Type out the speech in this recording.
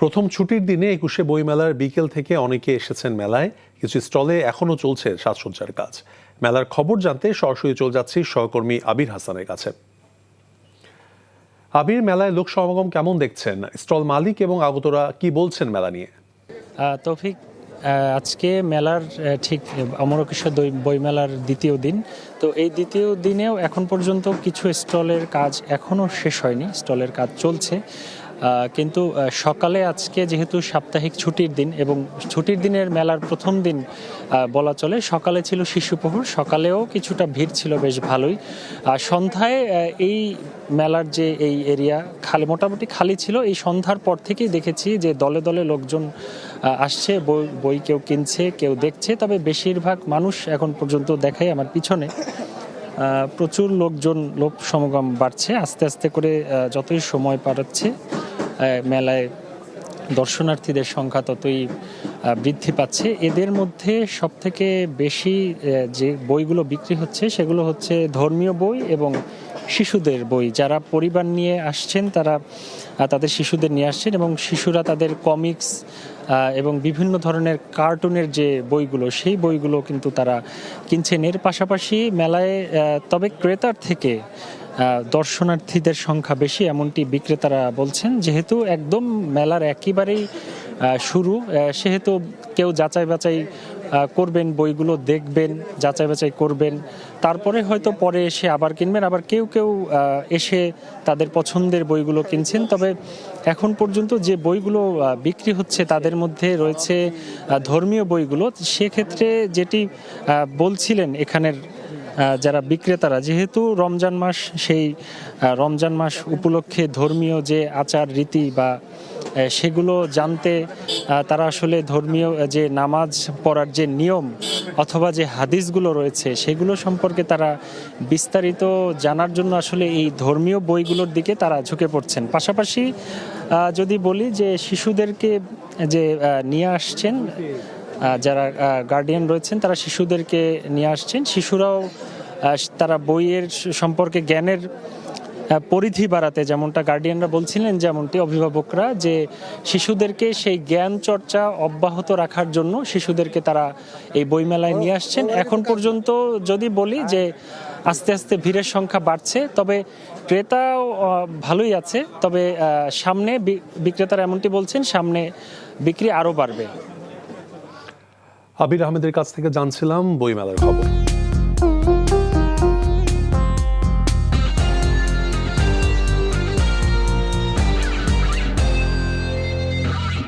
প্রথম ছুটির দিনে ২১শে বইমেলার বিকেল থেকে অনেকে এসেছেন মেলায়। কিছু স্টলে এখনও চলছে সাজসজ্জার কাজ। মেলার খবর জানতে সরাসরি চলে যাচ্ছি সহকর্মী আবির হাসানের কাছে। আবির, মেলায় লোক সমাগম কেমন দেখছেন? স্টল মালিক এবং আগতরা কি বলছেন মেলা নিয়ে? তৌফিক, আজকে মেলার ঠিক অমরকিশোর বইমেলার দ্বিতীয় দিন। তো এই দ্বিতীয় দিনেও এখন পর্যন্ত কিছু স্টলের কাজ এখনও শেষ হয়নি, স্টলের কাজ চলছে। কিন্তু সকালে আজকে যেহেতু সাপ্তাহিক ছুটির দিন এবং ছুটির দিনের মেলার প্রথম দিন বলা চলে, সকালে ছিল শিশুপ্রহর, সকালেও কিছুটা ভিড় ছিল বেশ ভালোই। সন্ধ্যায় এই মেলার যে এই এরিয়া মোটামুটি খালি ছিল। এই সন্ধ্যার পর থেকেই দেখেছি যে দলে দলে লোকজন আসছে, বই কেউ কিনছে, কেউ দেখছে। তবে বেশিরভাগ মানুষ এখন পর্যন্ত দেখায় আমার পিছনে প্রচুর লোক সমাগম বাড়ছে আস্তে আস্তে করে। যতই সময় পারাচ্ছে মেলায় দর্শনার্থীদের সংখ্যা ততই বৃদ্ধি পাচ্ছে। এদের মধ্যে সবথেকে বেশি যে বইগুলো বিক্রি হচ্ছে সেগুলো হচ্ছে ধর্মীয় বই এবং শিশুদের বই। যারা পরিবার নিয়ে আসছেন তারা তাদের শিশুদের নিয়ে আসছেন এবং শিশুরা তাদের কমিক্স এবং বিভিন্ন ধরনের কার্টুনের যে বইগুলো, সেই বইগুলো কিন্তু তারা কিনছেন। এর পাশাপাশি মেলায় তবে ক্রেতার থেকে দর্শনার্থীদের সংখ্যা বেশি, এমনটি বিক্রেতারা বলছেন। যেহেতু একদম মেলার একেবারেই শুরু, সেহেতু কেউ যাচাই বাছাই করবেন, বইগুলো দেখবেন, যাচাই বাছাই করবেন, তারপরে হয়তো পরে এসে আবার কিনবেন। আবার কেউ এসে তাদের পছন্দের বইগুলো কিনছেন। তবে এখন পর্যন্ত যে বইগুলো বিক্রি হচ্ছে তাদের মধ্যে রয়েছে ধর্মীয় বইগুলো। সেক্ষেত্রে যেটি বলছিলেন এখানের যারা বিক্রেতারা, যেহেতু রমজান মাস, সেই রমজান মাস উপলক্ষে ধর্মীয় যে আচার রীতি বা সেগুলো জানতে তারা আসলে ধর্মীয় যে নামাজ পড়ার যে নিয়ম অথবা যে হাদিসগুলো রয়েছে সেগুলো সম্পর্কে তারা বিস্তারিত জানার জন্য আসলে এই ধর্মীয় বইগুলোর দিকে তারা ঝুঁকে পড়ছেন। পাশাপাশি যদি বলি যে শিশুদেরকে যে নিয়ে আসছেন, যারা গার্ডিয়ান রয়েছেন তারা শিশুদেরকে নিয়ে আসছেন। শিশুরাও তারা বইয়ের সম্পর্কে জ্ঞানের পরিধি বাড়াতে, যেমনটা গার্ডিয়ানরা বলছিলেন, যেমনটি অভিভাবকরা, যে শিশুদেরকে সেই জ্ঞান চর্চা অব্যাহত রাখার জন্য শিশুদেরকে তারা এই বইমেলায় নিয়ে আসছেন। এখন পর্যন্ত যদি বলি যে আস্তে আস্তে ভিড়ের সংখ্যা বাড়ছে, তবে ক্রেতাও ভালোই আছে। তবে সামনে বিক্রেতারা এমনটি বলছেন, সামনে বিক্রি আরও বাড়বে। আবির আহমেদের কাছ থেকে জানছিলাম বইমেলার খবর।